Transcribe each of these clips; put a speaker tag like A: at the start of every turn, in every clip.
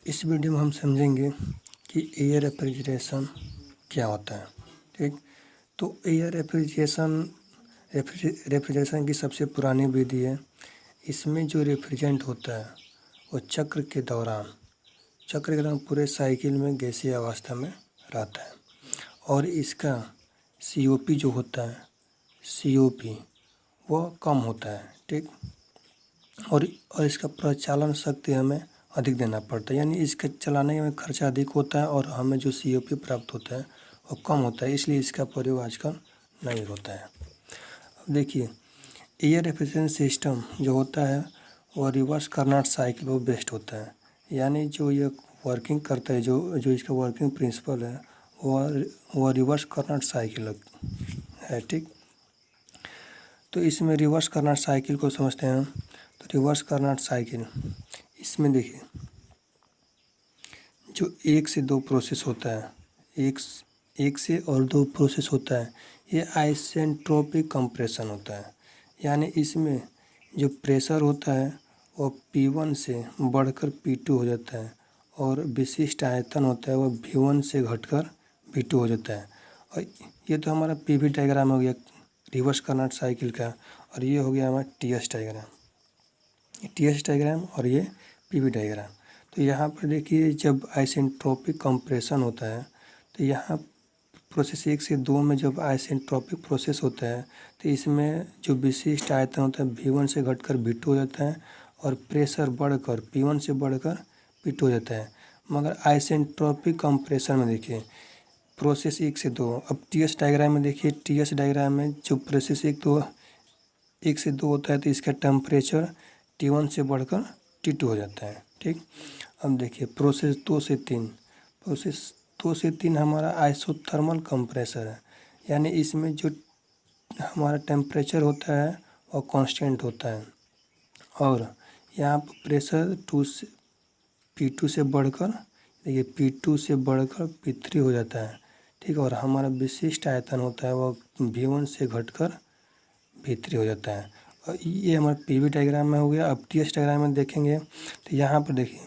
A: इस वीडियो में हम समझेंगे कि एयर रेफ्रिजरेशन क्या होता है। ठीक, तो एयर रेफ्रिजरेशन की सबसे पुरानी विधि है। इसमें जो रेफ्रिजरेंट होता है वो चक्र के दौरान पूरे साइकिल में गैसीय अवस्था में रहता है और इसका COP जो होता है COP वो कम होता है। ठीक, और इसका प्रचालन शक्ति हमें अधिक देना पड़ता है, यानी इसके चलाने में खर्चा अधिक होता है और हमें जो COP प्राप्त होता है वो कम होता है, इसलिए इसका प्रयोग आजकल नहीं होता है। अब देखिए, एयर रेफ्रिजरेशन सिस्टम जो होता है वो रिवर्स कार्नोट साइकिल वो बेस्ड होता है, यानी जो ये वर्किंग करता है, जो इसका वर्किंग प्रिंसिपल है वो रिवर्स कार्नोट साइकिल है। ठीक, तो इसमें रिवर्स कार्नोट साइकिल को समझते हैं। तो रिवर्स कार्नोट साइकिल, इसमें देखिए जो 1 से 2 प्रोसेस होता है, एक से और 2 प्रोसेस होता है, ये आइसेंट्रोपिक कंप्रेशन होता है। यानी इसमें जो प्रेशर होता है वो P1 से बढ़कर P2 हो जाता है और विशिष्ट आयतन होता है वो V1 से घटकर V2 हो जाता है। और ये तो हमारा PV डायग्राम हो गया रिवर्स कार्नोट साइकिल का, और ये हो गया हमारा TS डायग्राम और ये PV डायग्राम। तो यहाँ पर देखिए, जब आइसेंट्रोपिक कंप्रेशन होता है तो यहाँ प्रोसेस 1 से 2 में जब आइसेंट्रोपिक प्रोसेस होता है तो इसमें जो विशिष्ट आयतन होता है V1 से घटकर V2 हो जाता है और प्रेशर बढ़कर P1 से बढ़कर P2 हो जाता है। मगर आइसेंट्रोपिक कंप्रेशन में देखिए प्रोसेस 1 से 2, अब TS डायग्राम में देखिए, TS डायग्राम में जो प्रोसेस 1 से 2 होता है तो इसका टेम्परेचर T1 से बढ़कर T2 हो जाता है। ठीक, अब देखिए प्रोसेस 2 से 3 हमारा आइसोथर्मल कंप्रेसर है, यानी इसमें जो हमारा टेम्परेचर होता है वो कांस्टेंट होता है और यहाँ पर प्रेशर P2 से बढ़कर, देखिए P2 से बढ़कर P3 हो जाता है। ठीक, और हमारा विशिष्ट आयतन होता है वो V1 से घटकर V3 हो जाता है। और ये हमारा PV डायग्राम में हो गया। अब TS डायग्राम में देखेंगे तो यहाँ पर देखिए,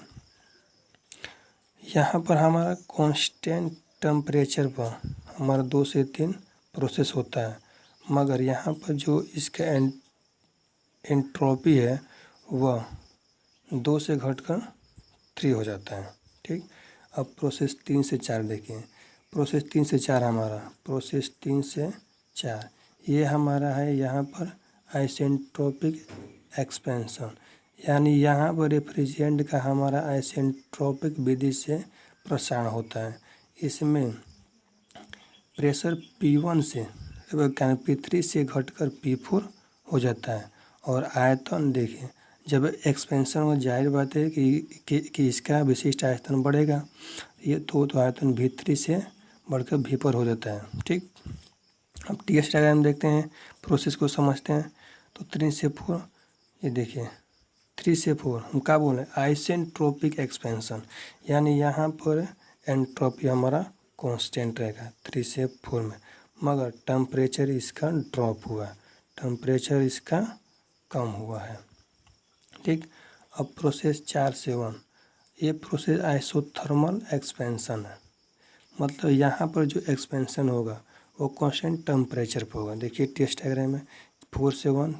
A: यहाँ पर हमारा कांस्टेंट टेम्परेचर पर हमारा 2 से 3 प्रोसेस होता है, मगर यहाँ पर जो इसका एंट्रोपी है वह 2 से घटकर 3 हो जाता है। ठीक, अब प्रोसेस 3 से 4 देखिए, प्रोसेस 3 से 4 ये हमारा है यहाँ पर आइसेंट्रोपिक एक्सपेंशन, यानी यहाँ पर रेफ्रिजरेंट का हमारा आइसेंट्रोपिक विधि से प्रसारण होता है। इसमें प्रेशर P1 से P3 से घटकर P4 हो जाता है और आयतन देखिए, जब एक्सपेंशन हो जाहिर बात है कि इसका विशिष्ट आयतन बढ़ेगा, ये तो आयतन V3 से बढ़कर V4 हो जाता है। ठीक, अब TS डायग्राम देखते हैं, प्रोसेस को समझते हैं। तो 3 से 4, ये देखिए 3 से 4 हम क्या बोल रहे हैं, आइसेंट्रोपिक एक्सपेंशन, यानी यहाँ पर एंट्रोपी हमारा कांस्टेंट रहेगा 3 से 4 में, मगर टेम्परेचर इसका ड्रॉप हुआ, टेम्परेचर इसका कम हुआ है। ठीक, अब प्रोसेस 4 से 1, ये प्रोसेस आइसोथर्मल एक्सपेंशन है, मतलब यहाँ पर जो एक्सपेंशन होगा वो कांस्टेंट टेम्परेचर पर होगा। देखिए टेस्ट डायग्राम में 4 से 1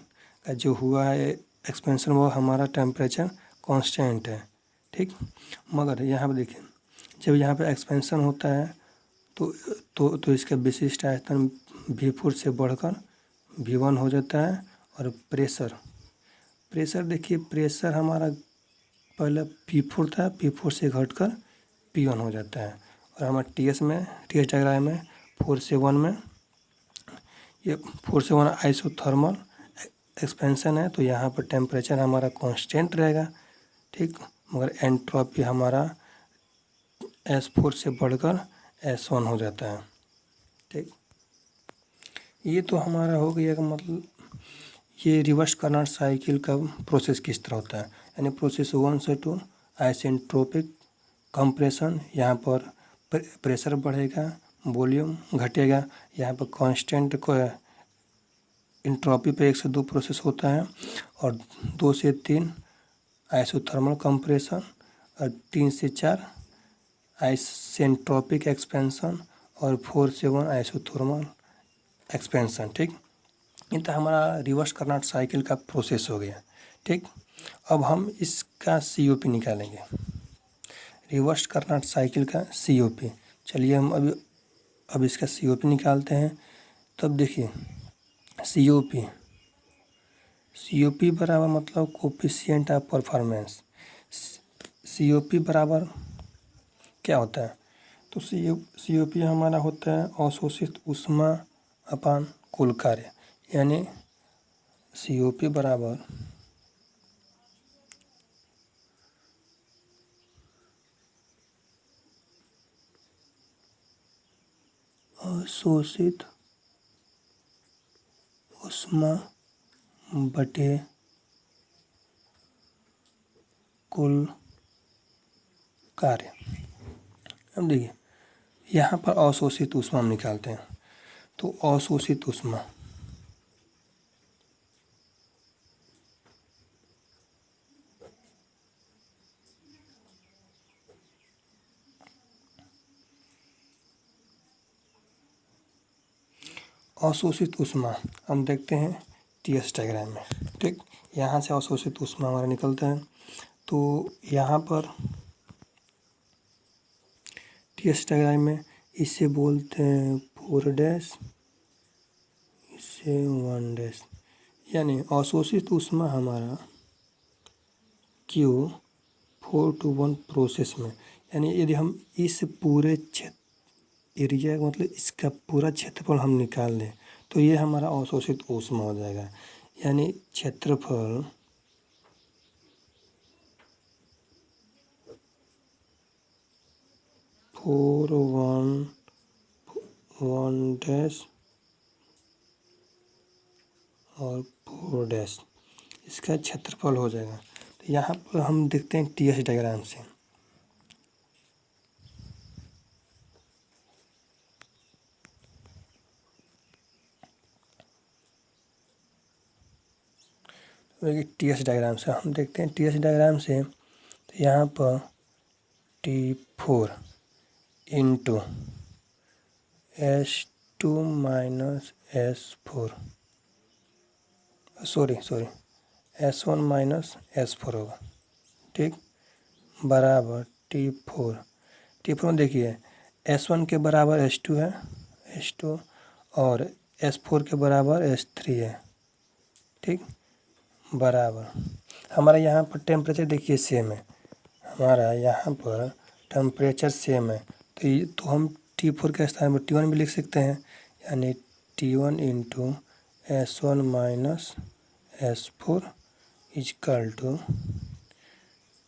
A: का जो हुआ है एक्सपेंशन वो हमारा टेम्परेचर कांस्टेंट है। ठीक, मगर यहाँ पर देखिए, जब यहाँ पर एक्सपेंशन होता है तो इसका विशिष्ट आयतन V4 से बढ़कर V1 हो जाता है और प्रेशर देखिए, प्रेशर हमारा पहले P4 था, P4 से घटकर P1 हो जाता है। और हमारा TS डायग्राम में 4 से 1 में, ये 4 से 1 आइसोथर्मल एक्सपेंशन है, तो यहाँ पर टेम्परेचर हमारा कांस्टेंट रहेगा। ठीक, मगर एंट्रोपी हमारा S4 से बढ़कर S1 हो जाता है। ठीक, ये तो हमारा हो गया, मतलब ये रिवर्स कार्नोट साइकिल का प्रोसेस किस तरह होता है, यानी प्रोसेस 1 से 2 आइसेंट्रोपिक कंप्रेशन, यहाँ पर प्रेशर बढ़ेगा, वॉल्यूम घटेगा, यहाँ पर कांस्टेंट को एंट्रोपी पे 1 से 2 प्रोसेस होता है और 2 से 3 आइसोथर्मल कंप्रेशन और 3 से 4 आइसेंट्रोपिक एक्सपेंशन और 4 से 1 आइसोथर्मल एक्सपेंशन। ठीक, ये तो हमारा रिवर्स कार्नोट साइकिल का प्रोसेस हो गया। ठीक, अब हम इसका COP निकालेंगे, रिवर्स कार्नोट साइकिल का COP। चलिए हम अब इसका COP निकालते हैं। तब देखिए COP बराबर मतलब कोफिशिएंट ऑफ परफॉर्मेंस। COP बराबर क्या होता है? तो COP हमारा होता है अवशोषित ऊष्मा अपान कुल कार्य, यानी COP बराबर अवशोषित ऊष्मा बटे कुल कार्य। अब देखिए यहाँ पर अवशोषित ऊष्मा हम निकालते हैं, तो अवशोषित ऊष्मा हम देखते हैं TS डायग्राम में। ठीक, यहाँ से अवशोषित ऊष्मा हमारा निकलता है, तो यहाँ पर TS डायग्राम में इसे बोलते हैं 4 इसे 1, यानी अवशोषित ऊष्मा हमारा Q 4:1 प्रोसेस में, यानी यदि हम इस पूरे एरिया मतलब इसका पूरा क्षेत्रफल हम निकाल लें तो ये हमारा अवशोषित ऊष्मा हो जाएगा, यानी क्षेत्रफल 4:1 और 4 इसका क्षेत्रफल हो जाएगा। तो यहाँ पर हम देखते हैं TS डायग्राम से, TS डायग्राम से हम देखते हैं TS डायग्राम से, तो यहाँ पर T4 into S2 minus S4 S1 minus S4 होगा। ठीक, बराबर T4 में देखिए S1 के बराबर S2 है, S2 और S4 के बराबर S3 है। ठीक, बराबर हमारा यहाँ पर टेम्परेचर देखिए सेम है, हमारा यहाँ पर टेम्परेचर सेम है, तो हम T4 के स्थान पर T1 भी लिख सकते हैं, यानी T1 into S1 minus S4 equal to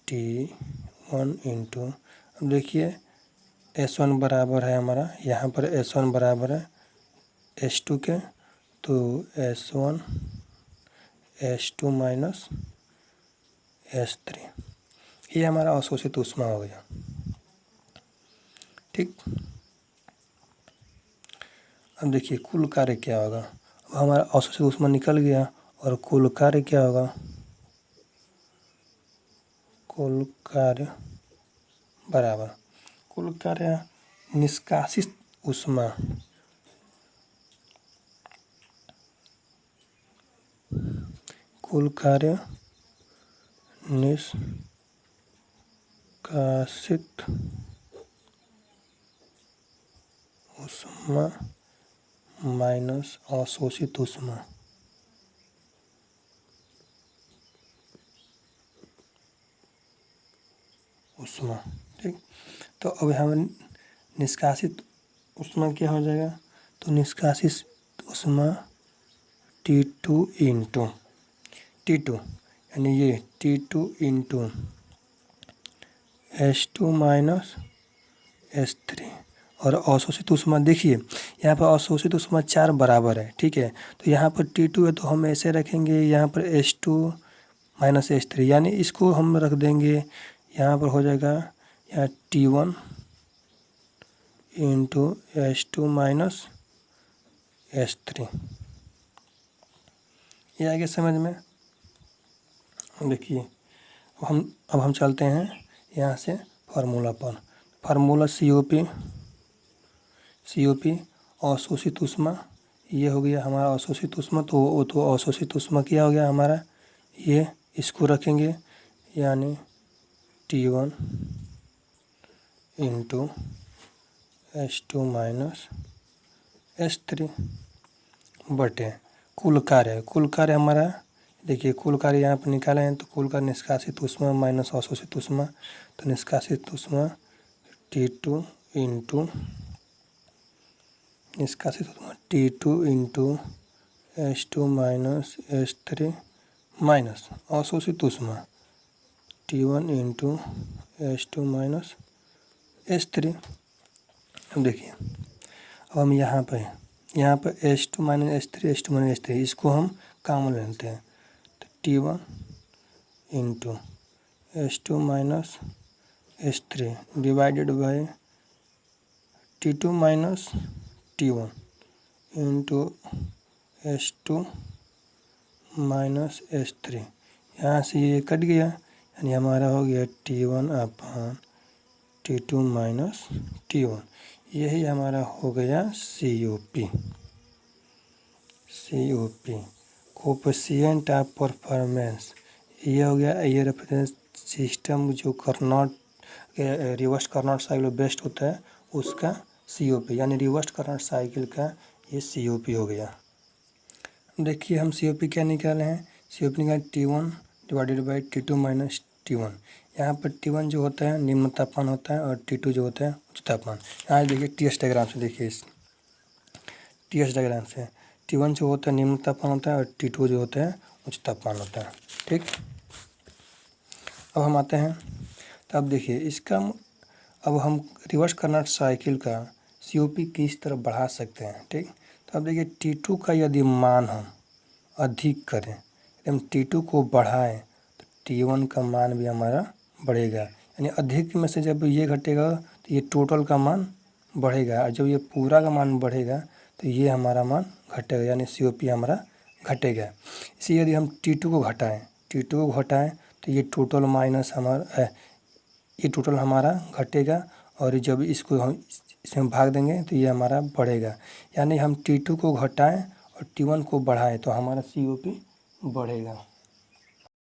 A: T1 into, अब देखिए S1 बराबर है हमारा, यहाँ पर S1 बराबर है S2 के, तो S1 S2 माइनस S3, ये हमारा अवशोषित ऊष्मा हो गया। ठीक, अब देखिए कुल कार्य क्या होगा। अब हमारा अवशोषित ऊष्मा निकल गया और कुल कार्य क्या होगा, कुल कार्य बराबर कुल कार्य निष्कासित ऊष्मा कुल कार्य निष्कासित ऊष्मा माइनस अवशोषित ऊष्मा। ठीक, तो अब हम निष्कासित ऊष्मा क्या हो जाएगा, तो निष्कासित ऊष्मा T2 इंटू T2, यानी ये T2 into S2 minus S3, और अवशोषित ऊष्मा देखिए यहाँ पर अवशोषित ऊष्मा 4 बराबर है। ठीक है, तो यहाँ पर T2 है तो हम ऐसे रखेंगे, यहाँ पर S2 माइनस S3, यानी इसको हम रख देंगे, यहाँ पर हो जाएगा यहाँ T1 into S2 minus S3। ये आगे समझ में। देखिए अब हम चलते हैं यहाँ से फार्मूला पर, फार्मूला COP अवशोषित ऊष्मा, ये हो गया हमारा अवशोषित ऊष्मा। तो अवशोषित ऊष्मा क्या हो गया हमारा, ये इसको रखेंगे, यानी T1 into H2 minus H3 बटे कुल कार्य हमारा, देखिए कुल कार्य यहाँ पर निकाले हैं, तो कुल कार्य निष्कासित ऊष्मा माइनस अवशोषित ऊष्मा, तो निष्कासित ऊष्मा T2 इंटू निष्कासित ऊष्मा T2 into H2 minus H3 minus अवशोषित ऊष्मा T1 into H2 minus H3। अब देखिए, अब हम यहाँ पर H2 माइनस H3 इसको हम कॉमन लेते हैं, तो T1 into H2 minus H3 divided by T2 minus T1 into H2 minus H3। यहाँ से ये कट गया, यानी हमारा हो गया T1 upon T2 minus T1। यही हमारा हो गया COP कोएफिशिएंट ऑफ परफॉर्मेंस। ये हो गया, ये रेफरेंस सिस्टम जो Carnot reverse Carnot cycle best होता है उसका COP, यानी रिवर्स कार्नोट साइकिल का ये COP हो गया। देखिए हम COP क्या निकाले हैं, COP निकाले T1 divided by T2 minus T1। यहाँ पर T1 जो होता है निम्न तापमान होता है और T2 जो होता है उच्च तापमान। यहाँ देखिए TS डायग्राम से, देखिए इस TS डायग्राम से T1 जो होता है निम्न तापमान होता है और T2 जो होता है उच्च तापमान होता है। ठीक, अब हम आते हैं, तो अब देखिए इसका, अब हम रिवर्स कार्नोट साइकिल का COP किस तरह बढ़ा सकते हैं। ठीक, तो अब देखिए T2 का यदि मान हम अधिक करें, हम T2 को बढ़ाएं, तो T1 का मान भी हमारा बढ़ेगा, यानी अधिक में से जब ये घटेगा तो ये टोटल का मान बढ़ेगा, और जब ये पूरा का मान बढ़ेगा तो ये हमारा मान घटेगा, यानी COP हमारा घटेगा। इसी यदि हम T2 को घटाएं तो ये टोटल माइनस हमारा ये टोटल हमारा घटेगा, और जब इसको हम इसमें भाग देंगे तो ये हमारा बढ़ेगा, यानी हम T2 को घटाएं और T1 को बढ़ाएं तो हमारा COP बढ़ेगा।